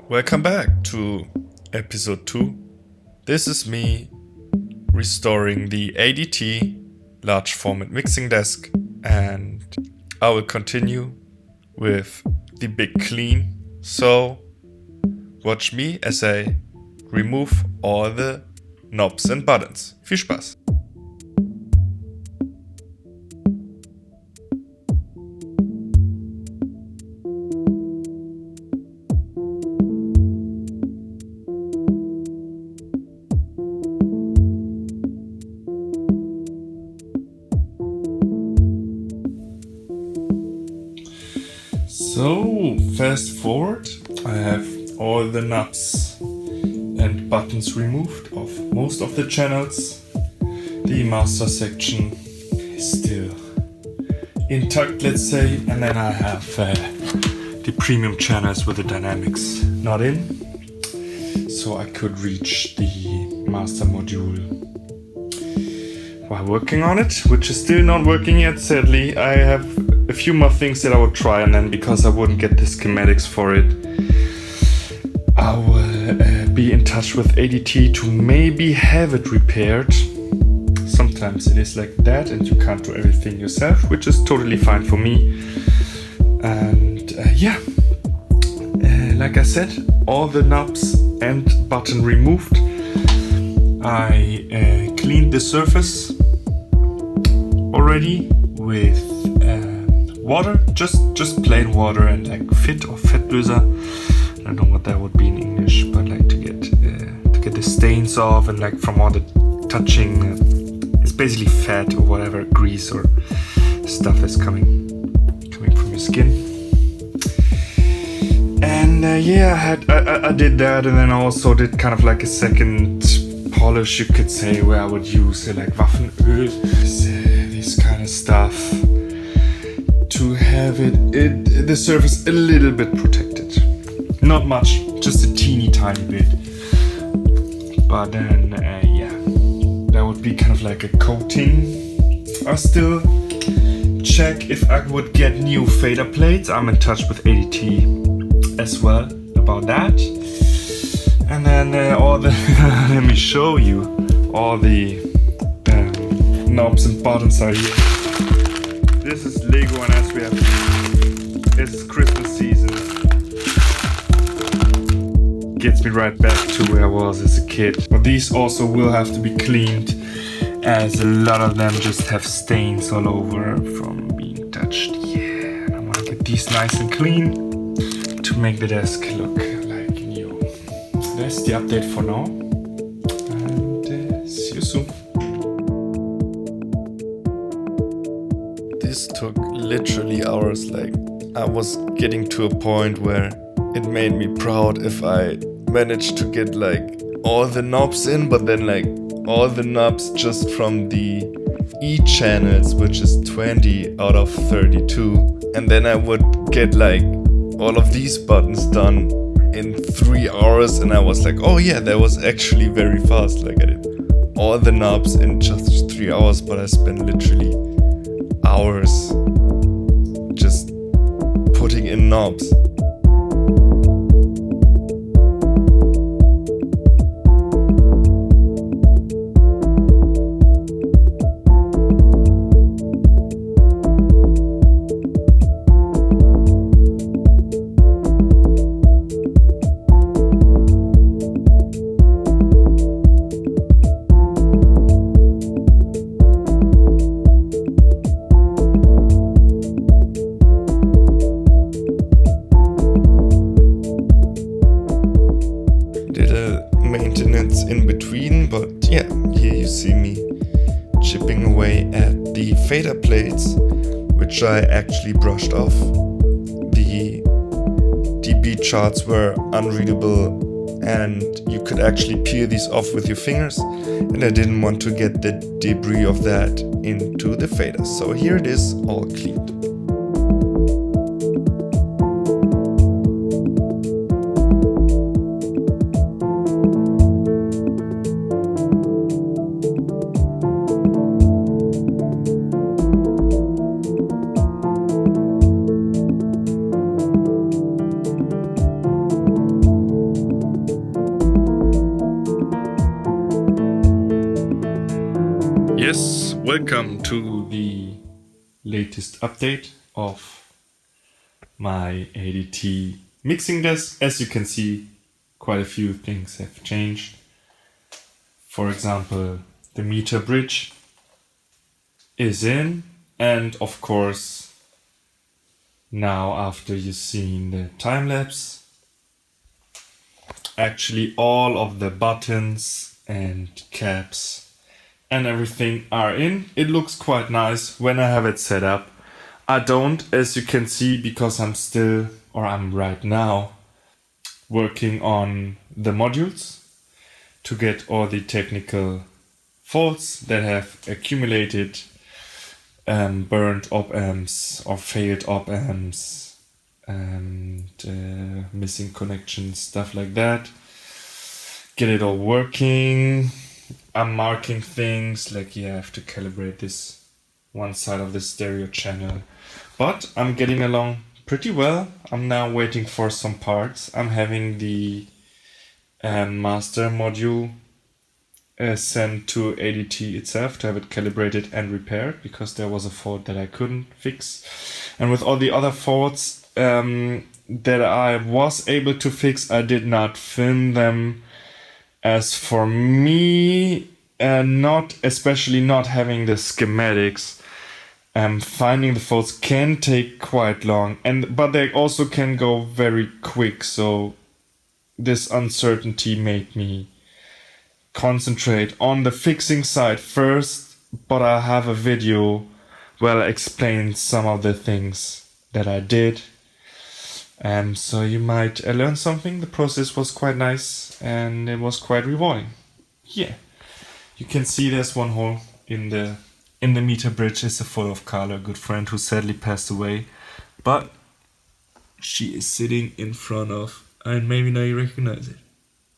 Welcome back to episode 2. This is me restoring the ADT large format mixing desk, and I will continue with the big clean. So watch me as I remove all the knobs and buttons. Viel Spaß! So, fast forward, I have all the knobs and buttons removed of most of the channels. The master section is still intact, let's say, and then I have the premium channels with the dynamics not in, so I could reach the master module while working on it, which is still not working yet, sadly. I have a few more things that I will try, and then because I wouldn't get the schematics for it, I will be in touch with ADT to maybe have it repaired. Sometimes it is like that and you can't do everything yourself, which is totally fine for me. And like I said, all the knobs and button removed. I cleaned the surface already with water, just plain water and like fit or Fettlöser. I don't know what that would be in English, but like to get the stains off and like from all the touching, it's basically fat or whatever, grease or stuff that's coming from your skin. And I did that, and then I also did kind of like a second polish, you could say, where I would use like Waffenöl, this kind of stuff, to have the surface a little bit protected. Not much, just a teeny tiny bit. But then, that would be kind of like a coating. I still check if I would get new fader plates. I'm in touch with ADT as well about that. And then let me show you, all the knobs and buttons are here. This is Lego, and as we have, this is Christmas season. Gets me right back to where I was as a kid. But these also will have to be cleaned, as a lot of them just have stains all over from being touched. Yeah, and I want to get these nice and clean to make the desk look like new. That's the update for now, and see you soon. This took literally hours. Like, I was getting to a point where it made me proud if I managed to get like all the knobs in, but then like all the knobs just from the E channels, which is 20 out of 32, and then I would get like all of these buttons done in 3 hours, and I was like, oh yeah, that was actually very fast. Like, I did all the knobs in just 3 hours, but I spent literally hours just putting in knobs. Maintenance in between, but yeah, here you see me chipping away at the fader plates, which I actually brushed off. The dB charts were unreadable, and you could actually peel these off with your fingers, and I didn't want to get the debris of that into the fader. So here it is, all cleaned. welcome to the latest update of my ADT mixing desk. As you can see, quite a few things have changed. For example, the meter bridge is in, and of course, now after you've seen the time lapse, actually all of the buttons and caps and everything are in. It looks quite nice when I have it set up. I don't, as you can see, because I'm right now working on the modules to get all the technical faults that have accumulated, burned op amps or failed op amps and missing connections, stuff like that. Get it all working. I'm marking things like you have to calibrate this one side of the stereo channel, but I'm getting along pretty well. I'm now waiting for some parts. I'm having the master module sent to ADT itself to have it calibrated and repaired, because there was a fault that I couldn't fix. And with all the other faults that I was able to fix, I did not film them. As for me, especially not having the schematics, finding the faults can take quite long, but they also can go very quick. So this uncertainty made me concentrate on the fixing side first, but I have a video where I explain some of the things that I did. So you might learn something. The process was quite nice and it was quite rewarding. Yeah, you can see there's one hole in the meter bridge. It's a photo of Carla, a good friend who sadly passed away, but she is sitting in front of, and maybe now you recognize it.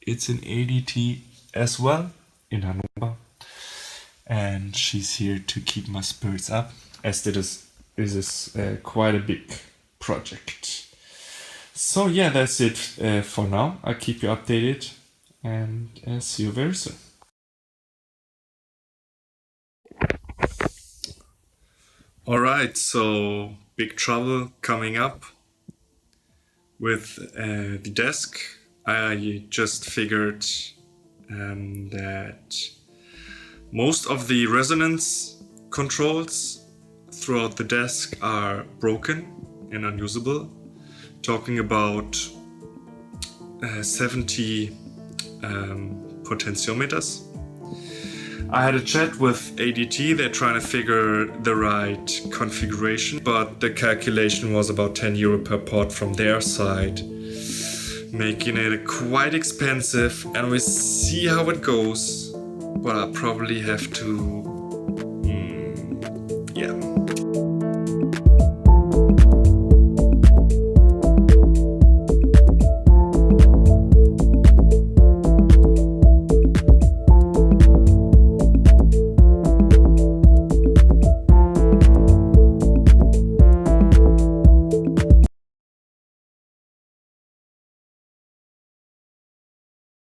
It's an ADT as well in Hanover, and she's here to keep my spirits up, as this is quite a big project. So yeah, that's it for now. I'll keep you updated and see you very soon. Alright, so big trouble coming up with the desk. I just figured that most of the resonance controls throughout the desk are broken and unusable. Talking about 70 potentiometers. I had a chat with ADT. They're trying to figure the right configuration, but the calculation was about €10 per pot from their side, making it quite expensive, and we see how it goes. But I probably have to